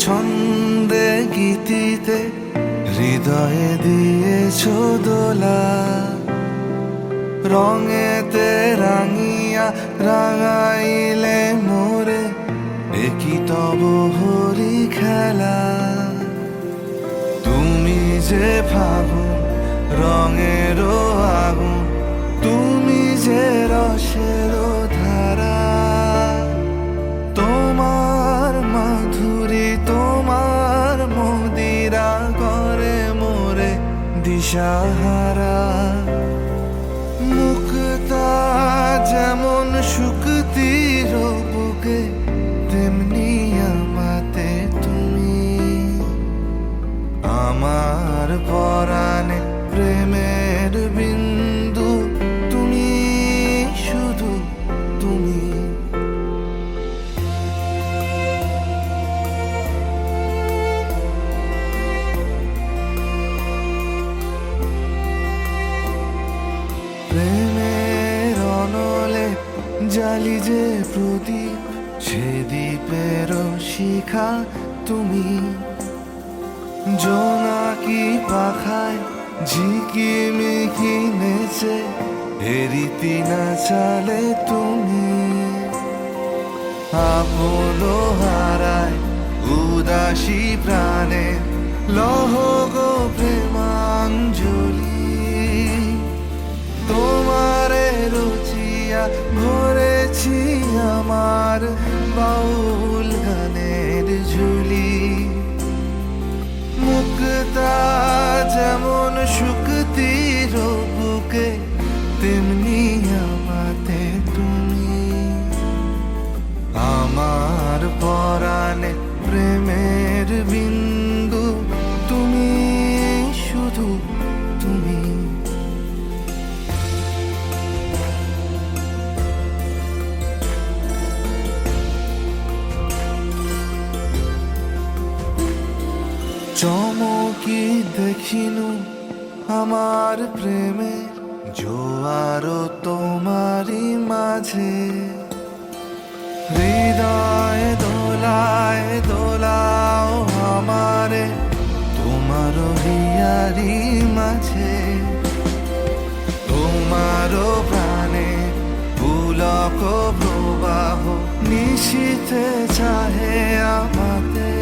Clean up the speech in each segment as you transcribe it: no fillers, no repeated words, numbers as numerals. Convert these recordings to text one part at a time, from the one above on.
ছন্দে গীতিতে হৃদয়ে দিয়েছো দোলা, রঙেতে রাঙিয়া রাঙাইলে মোরে, একই তব হরি খেলা। তুমি যে ফাগুন রঙেরও আগুন, তুমি যে রসেরও ধারা, তোমার মাধুরী তোমার মদিরা করে মোরে দিশাহারা। মুক্তা যেমন শুকতির বুকে, তেমনি আমাতে তুমি। আমার পরাণে প্রেমের বিন্দু, তুমি শুধু তুমি। প্রেমের অনলে জালি যে প্রদীপ, সে দ্বীপের শিখা তুমি। জোনাকি পাখায় ঝিকিমিকি নেচে, এরিতি না চালে তুমি। আপন হারায় উদাসী প্রাণে, লহ গো প্রেমাঞ্জলি। তোমারে রুচিয়া ভরেছি আমার বাউল গানের ঝুলি। মুক্তা যেমন শুকতির বুকে, তেমনি আমাতে তুমি। আমার পরাণে প্রেমের বিন্দু, তুমি শুধু তুমি। চমকি দেখিনু আমার প্রেমের জোয়ারও তোমারই মাঝে। হৃদয় দোলায় দোলাও আমারে, তোমারও হিয়ারি মাঝে। তোমারও প্রাণে পুলক প্রবাহ, নিশীথে চাহে আমাতে।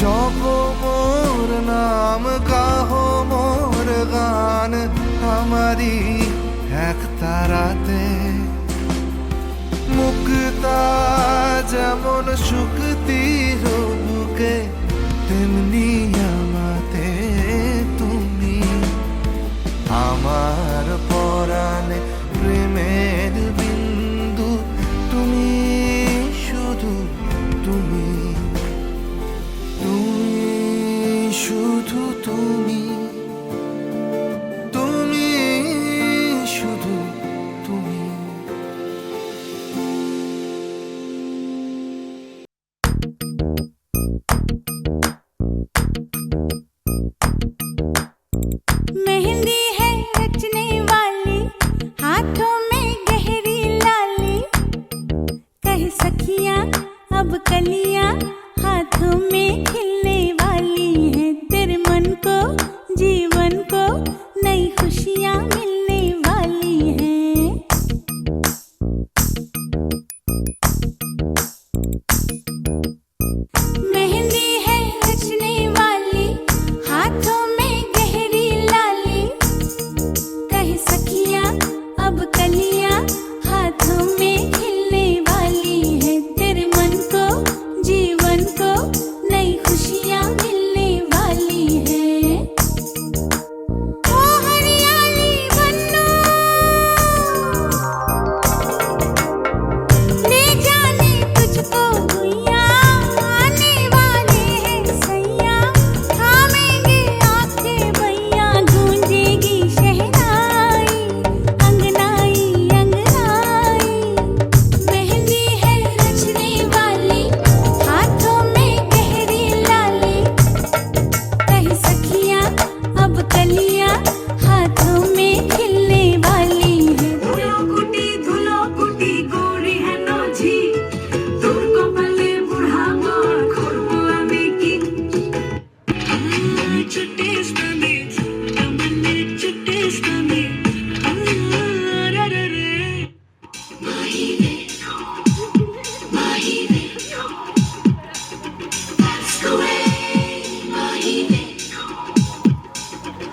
জপ মোর নাম, গাহ মোর গান, আমারি এক তারাতে। মুক্তা যেমন শুকতির বুকে, তেমনি আমাতে তুমি। আমার পরাণে প্রেমের বিন্দু, তুমি শুধু তুমি। তুমি শুধু তুমি, তুমি শুধু তুমি। मेहंदी है रचने वाली, हाथों में गहरी लाली। कह सखियां अब कलियां, हाथों में खिलने वाली हैं। तेरे मन को చుట్టేస్తాంది కమ్మల్ని చుట్టేస్తాంది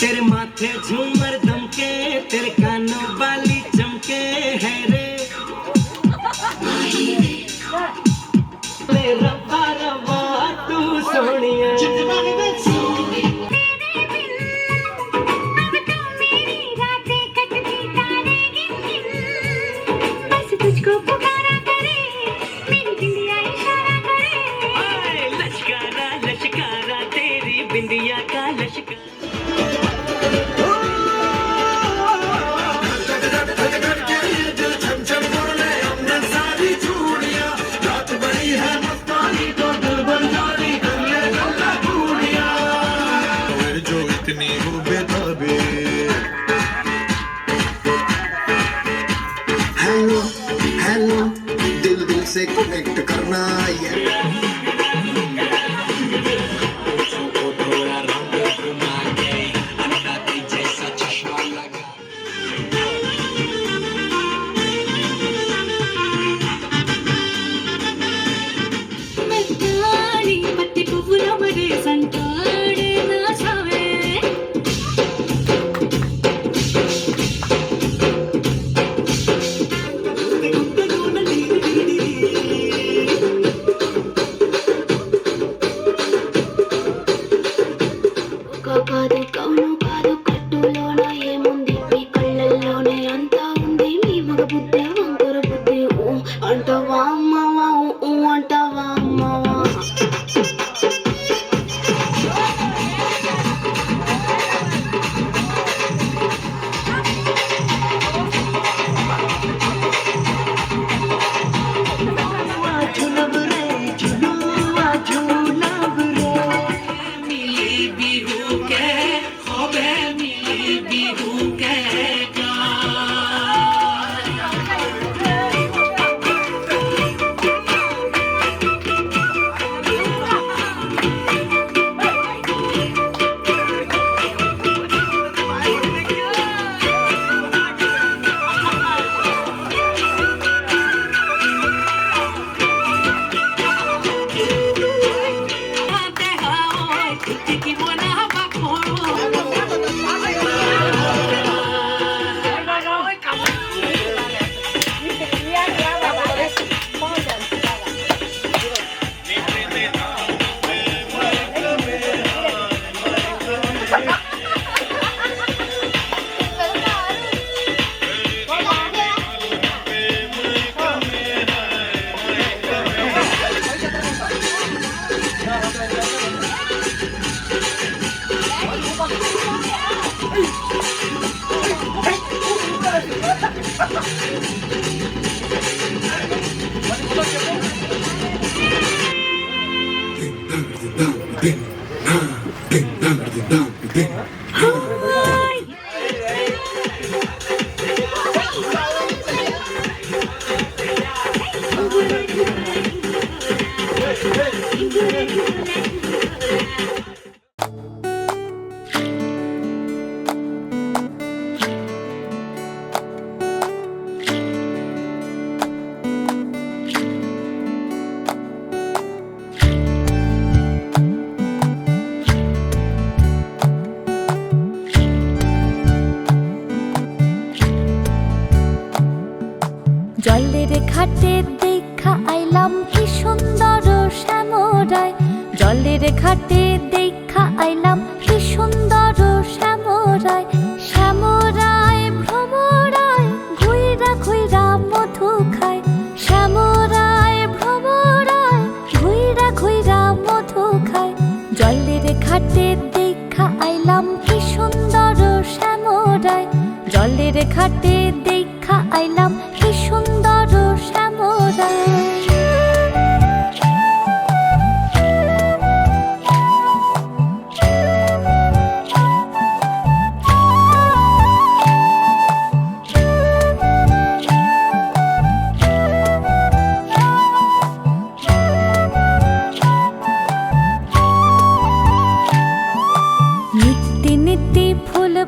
तेरे माथे झूमर दमके तेरे कानों वाली चमके है रे ले रब्बा रब्बा तू सोनिया तुझको पुकारा करे मेरी बिंदिया इशारा करे लश्कारा लश्कारा तेरी बिंदिया का लश्कारा हेलो हेलो दिल दिल से कनेक्ट करना ये పత్తి పువ్వుల మరే సంటాడే నా సావే కాదు కౌను కాదు కట్టులోన ఏముంది మీ కళ్ళల్లోనే అంతా ఉంది మీ మగ బుద్ధి వంకర బుద్ధి అంటవా అమ్మవా అంటవా అమ్మవా জলের ঘাটে দেখা আইলাম কি সুন্দর শ্যামরায় জলের ঘাটে দেখা আইলাম কি সুন্দর শ্যামরায় শ্যামরায় ভ্রমরায় ঘুইরা ঘুইরা মধু খায় শ্যামরায় ভ্রমরায় ঘুইরা ঘুইরা মধু খায় জলের ঘাটে দেখা আইলাম কি সুন্দর শ্যামরায় জলের ঘাটে দেখা আইলাম কি সুন্দর শ্যামরায়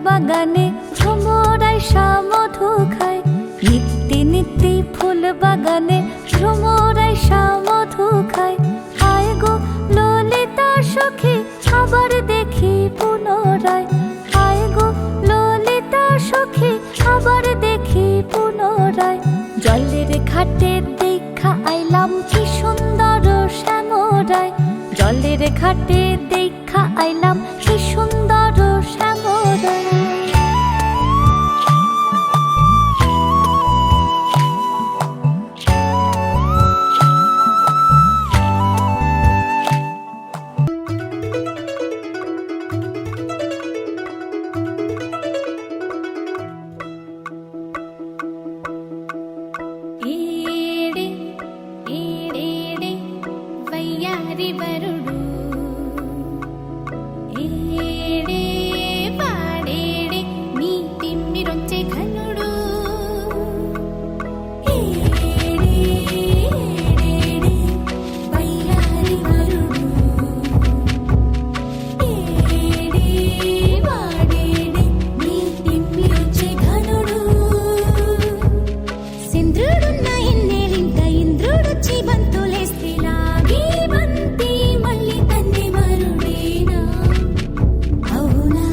বাগানে ভ্রমরাই মধু খায়, নিত্যি নিত্যি ফুল বাগানে ভ্রমরাই মধু খায়। হায় গো ললিতা সখী আবার দেখি পুনরায়, হায় গো ললিতা সখী আবার দেখি পুনরায়। জলের ঘাটে দেখা আইলাম কি সুন্দর শ্যামরায়, জলের ঘাটে দেখা আইলাম কি সুন্দর শ্যামরায়। ఏడే ఏడేడే వయ్యారి వరుడు, ఏడే పాడేడే నీ తిమ్మిరొచ్చే ఘనుడు. ఏడే ఏడేడే వయ్యారి వరుడు, ఏడే పాడేడే నీ తిమ్మిరొచ్చే ఘనుడు. సింద్రుడున్న ఎన్నేలింక ఇంద్రుడొచ్చి బంతులేస్తే లాగి బంతి మళ్ళీ తన్ని మరుడేనా? అవునా?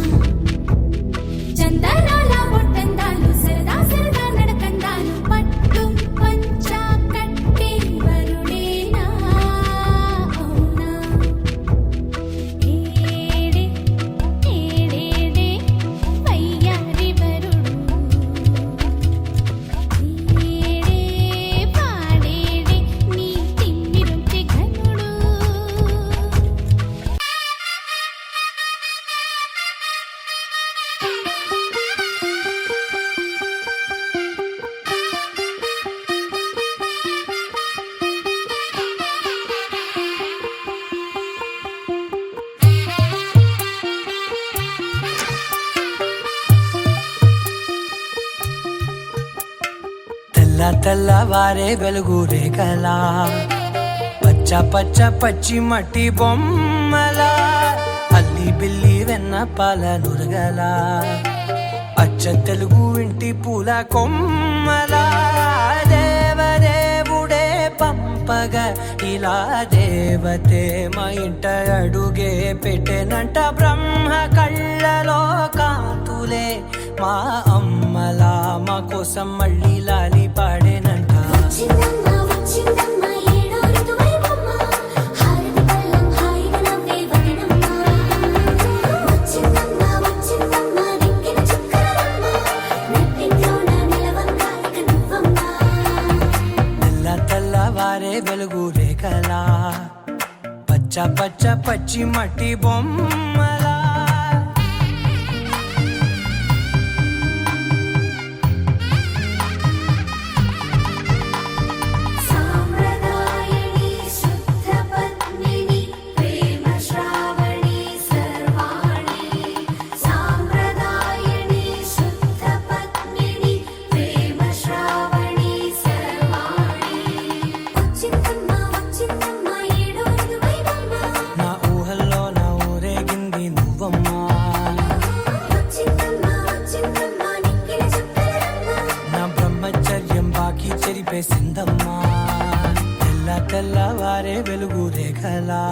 చందనాల బొట్టందాలు సరదా సరదా నడకందాలు పట్టు పంచా కట్టే వరుడేనా? అవునా? ఏడే ఏడేడే వయ్యారి వరుడు, ఏడే పాడేడే నీ తిమ్మిరొచ్చే ఘనుడు. తెల్ల తెల్లవారే వెలుగు రేఖలా, పచ్చ పచ్చ పచ్చి మట్టి బొమ్మలా, అల్లి బిల్లి వెన్న పాల నురగలా, అచ్చ తెలుగు ఇంటి పూల కొమ్మలా. దేవదేవుడే పంపగా ఇలా దేవతే మా ఇంట అడుగే పెట్టెనంట. బ్రహ్మ కళ్ళలో కాంతులే మా అమ్మలా మా కోసం మళ్ళీ లాలి పాడేనంట. వచ్చిందమ్మ వచ్చిందమ్మ ఏడో ఋతువైవమ్మ, హారతి పళ్ళం హాయిగా నవ్వే వదనమ్మ. వచ్చిందమ్మ వచ్చిందమ్మ దిక్కిన చుక్కలమ్మ, నెట్టింట్లోన నిలవంగా ఇక నువ్వమ్మ. తెల్ల తెల్లవారే వెలుగు రేఖలా, పచ్చ పచ్చ పచ్చి మట్టి బొమ్మలా. సాంప్రదాయని శుద్ధ పద్మిని ప్రేమ శ్రావణి సర్వాణి. సాంప్రదాయని శుద్ధ పద్మిని ప్రేమ శ్రావణి సర్వాణి. వచ్చిందమ్మ వచ్చిందమ్మ ఏడో ఋతువైవమ్మ, నా ఊహల్లో నా ఊరేగింది నువ్వమ్మా. వచ్చిందమ్మ వచ్చిందమ్మ నిక్కిన చుక్కలమ్మ. నా బ్రహ్మచర్యం బాకీ చెరిపేసిందమ్మా. తెల్ల తెల్లవారే వెలుగు రేఖలా,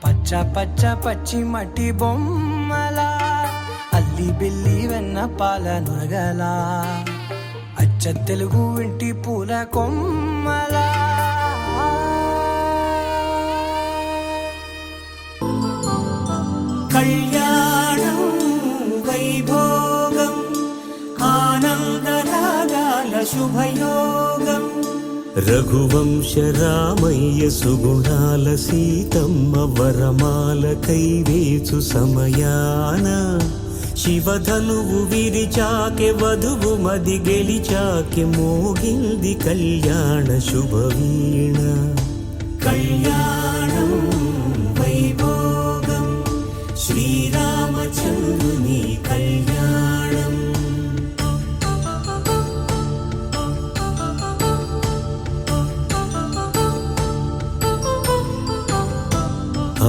పచ్చ పచ్చ పచ్చి మట్టి బొమ్మలా, అల్లి బిల్లి వెన్న పాల నురగలా, అచ్చ తెలుగు ఇంటి పూల కొమ్మలా. కళ్యాణం వైభోగం ఆనందరాగాల శుభయోగం. రఘువంశ రామయ్య సుగుణాల సీతమ్మ వరమాల కైవేచు సమయాన, శివధనువు విరిచాకె వధువు మది గెలిచాకె మోగింది కళ్యాణ శుభవీణ. కళ్యాణం వైభోగం శ్రీరామచంద్రుని కళ్యాణం.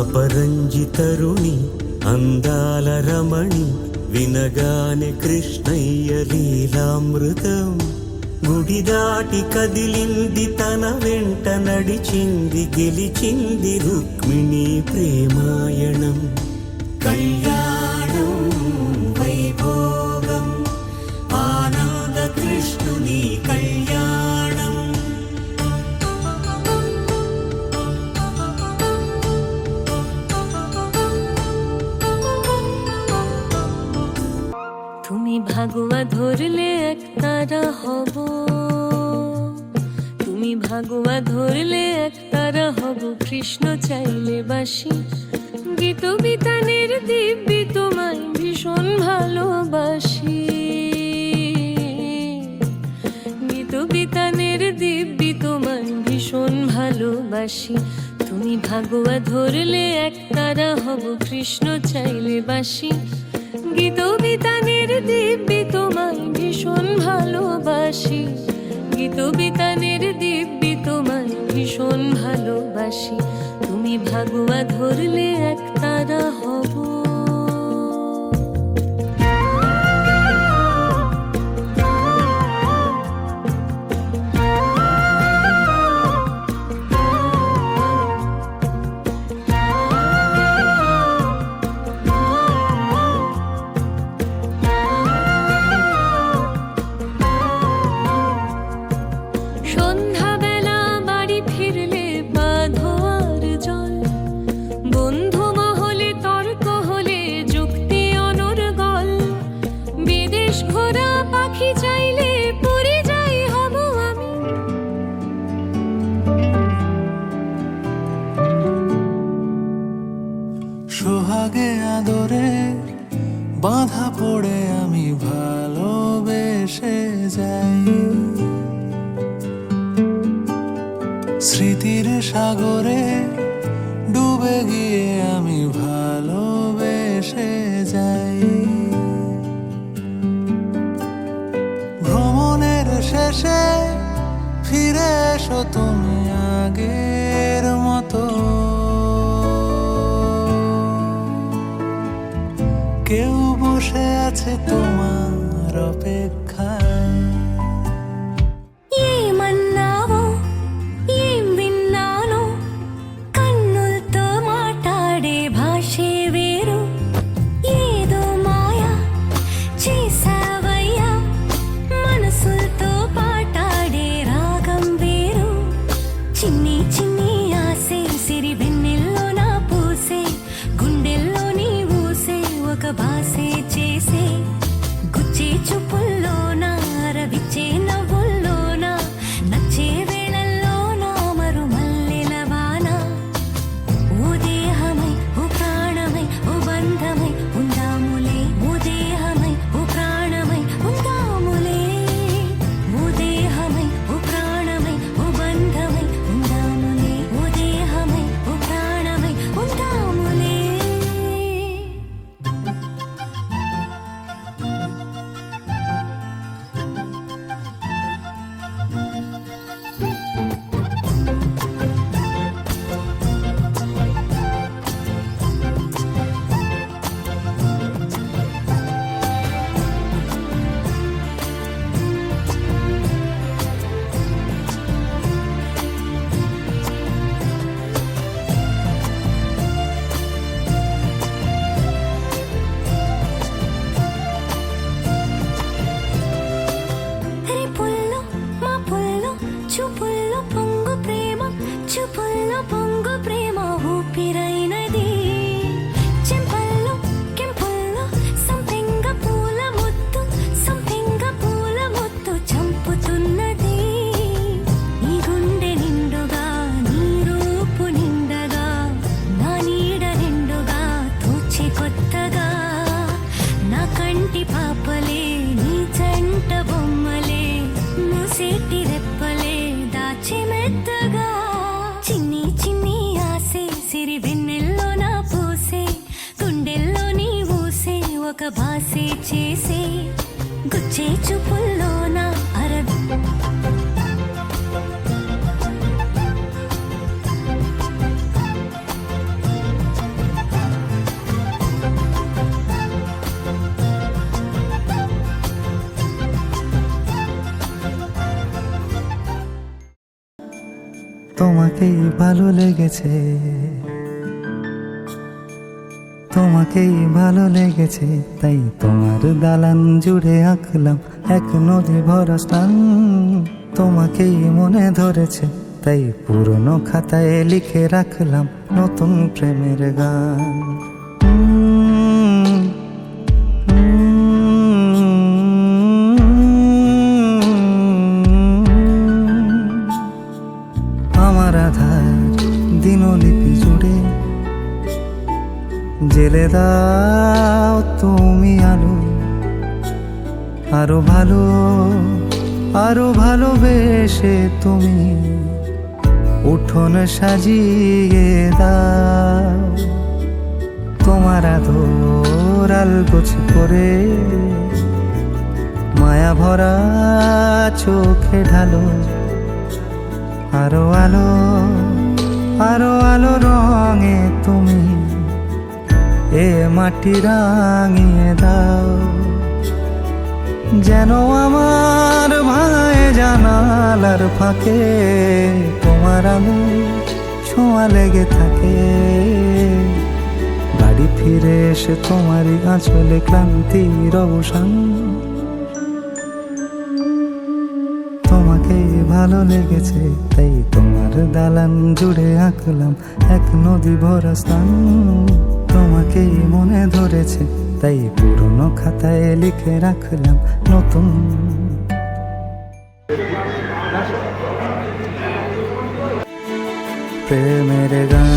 అపరంజి తరుణి అందాల రమణి వినగానే కృష్ణయ్య లీలామృతం గుడి దాటి కదిలింది తన వెంట నడిచింది గెలిచింది రుక్మిణి ప్రేమాయణం కళ్యాణం వైభోగం ఆనంద కృష్ణుని కళ్యాణం তুমি ভাগুয়া ধরলে এক তারা হব তুমি ভাগুয়া ধরলে এক তারা হব কৃষ্ণ চাইলে বাসি গীত বিতানের দিব্যি তোমায় ভীষণ ভালোবাসি গীত বিতানের দিব্যি তোমায় ভীষণ ভালোবাসি তুমি ভাগুয়া ধরলে এক তারা হব কৃষ্ণ চাইলে বাসি গীত বিতানের দিব্যি তোমায় ভীষণ ভালোবাসি গীত বিতানের দিব্যি তোমায় ভীষণ ভালোবাসি তুমি ভাগুয়া ধরলে এক তারা হব সন্ধ্যাবেলা বাড়ি ফিরলে বাঁধোয়ার জল বন্ধু মহলে তর্ক হলে যুক্তি অনর্গল বিদেশ ঘোরা পাখি চাইলে পুরি যাই হব আমি সোহাগে আদরে বাঁধা পড়ে আমি ভালোবেসে যাই স্মৃতির সাগরে ডুবে গিয়ে আমি ভালোবেসে যাই ভ্রমণের শেষে ফিরে এসো তুমি আগের মতো কেউ বসে আছে তোমার অপেক্ষায় ఏమన్నావో ఏం విన్నానో కన్నులతో మాట్లాడే భాషే వేరు ఏదో మాయా చేసావయ్యా మనసులతో పాటాడే రాగం వేరు చిన్ని చిన్ని ఆసే సిరి వెన్నెల్లో నా పూసే గుండెల్లో నీ ఊసే ఒక బాసే చేసే గుచ్చే చూపుల్లోన రవిచ్చే నవ్వుల్లోన నచ్చే వేళల్లోన మరు మల్లెల వాన ఓ దేహమై ఓ ప్రాణమై ఓ బంధమై ఉందాములే ఓ దేహమై ఓ ప్రాణమై ఉందాములే ఓ దేహమై ఓ ప్రాణమై ఓ బంధమై ఉందాములే ఓ దేహమై ఓ ప్రాణమై ఉందాములే రేపుల్లో మా పుల్లో చూపుల్లో పొంగు ప్రేమ చూపుల్లో పొంగు ప్రేమ ఊపిరైనది చెంపల్లో కెంపుల్లో సంపెంగ పూల ముత్తు సంపెంగ పూల ముత్తు చంపుతున్నది నీ గుండె నిండుగా నీ రూపు నిండగా నా నీడ నిండుగా తోచి కొత్తగా నా కంటి పాపలే నీ జంట బొమ్మలే మూసేటి రెప్పలే దాచి మెత్తగా చిన్ని చిన్ని ఆసే సిరి వెన్నెల్లో నా పూసే గుండెల్లో నీ ఊసే ఒక బాసే చేసే గుచ్చే చూపుల్లోన అరవి তোমাকেই ভালো লেগেছে, তোমাকেই ভালো লেগেছে, তাই তোমার দালান জুড়ে আঁকলাম এক নদী ভরা স্থান। তোমাকেই মনে ধরেছে, তাই পুরনো খাতায় লিখে রাখলাম নতুন প্রেমের গান। আমার আধার দিনলিপি জুড়ে জেলে দাও তুমি আলো, আরো ভালো, আরো ভালোবেসে তুমি উঠোন সাজিয়ে দাও। তোমার আদর আলগোছ করে মায়া ভরা চোখে ঢালো, আরো আলো, আরো আলো রঙে তুমি এ মাটি রাঙিয়ে দাও। যেন আমার ভাঙায় জানালার ফাঁকে তোমার আলো ছোঁয়া লেগে থাকে। বাড়ি ফিরে এসে তোমারই আঁচলে ক্লান্তির অবসান। তোমাকেই ভালো লেগেছে, তাই তোমার দালান জুড়ে আঁকলাম এক নদী ভরা স্থান। তোমাকেই মনে ধরেছে, তাই পুরনো খাতায় লিখে রাখলাম নতুন। প্রেমের গান।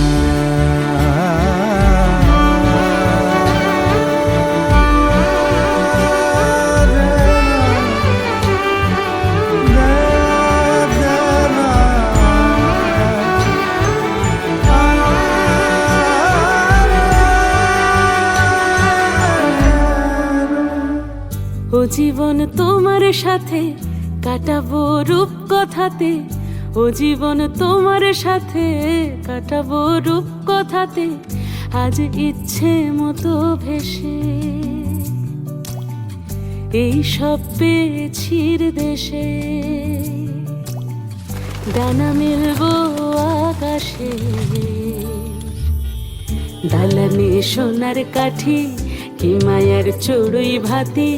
ও জীবন তোমার সাথে কাটাবো রূপ কথাতে, ও জীবন তোমার সাথে কাটাবো রূপ কথাতে। আজ ইচ্ছে মতো ভেসে এই সব পেয়েছির দেশে, ডানা মেলবো আকাশে। দালানে সোনার কাঠি কি মায়ার চড়ুই ভাতি,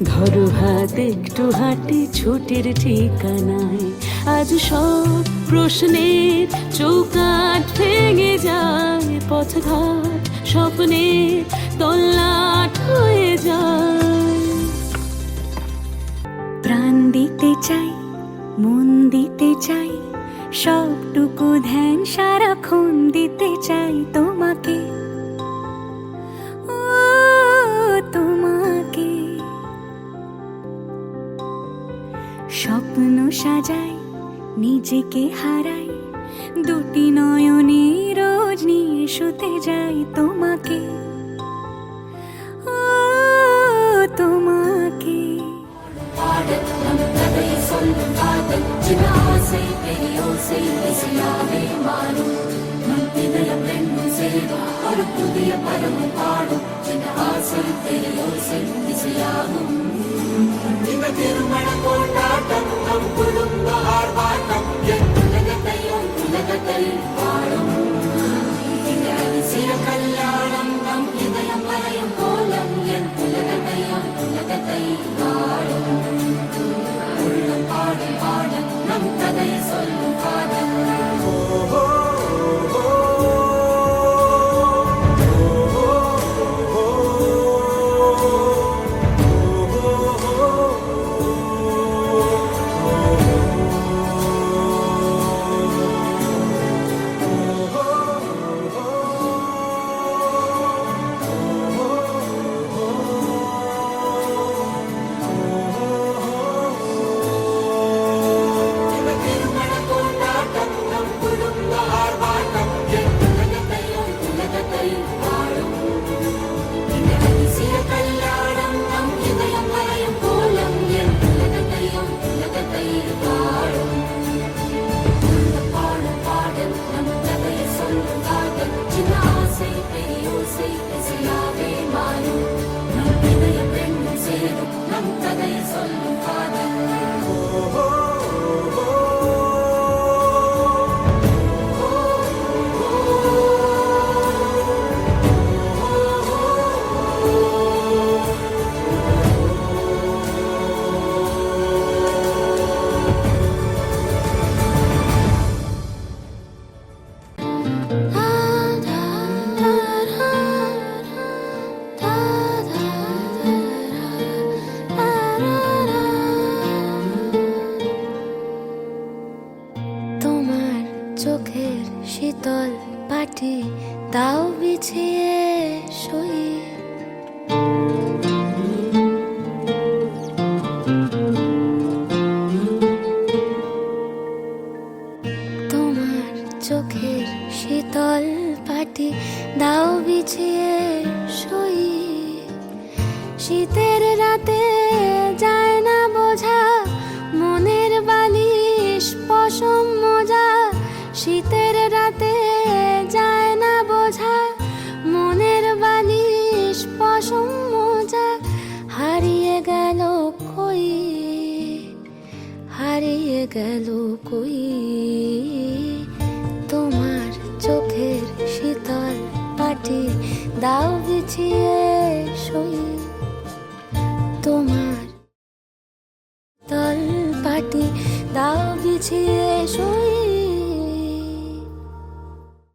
ধরো হাত একটু হাঁটি ছুটির ঠিকানায়। আজ সব প্রশ্নের চৌকাঠ ভেঙে যায়, পথঘাট স্বপ্নের তল্লাট হয়ে যায়। প্রাণ দিতে চাই, মন দিতে চাই, সবটুকু ধ্যান সারাক্ষণ দিতে চাই তোমাকে, ও তোমাকে। স্বপ্ন সাজাই, নিজেকে হারাই, দুটি নয়নে রোজ নিয়ে শুতে যাই তোমাকে, ও তোমাকে। শীতের রাতে যায় না বোঝা, মনের বালিশ পশম মোজা। শীতের রাতে যায় না বোঝা, মনের বালিশ পশম মোজা। হারিয়ে গেল কই, হারিয়ে গেল কই তোমার চোখের শীতল পাটি, দাও বিছিয়ে শুই। তোমার তল পাটি দাও বিছিয়ে শুই।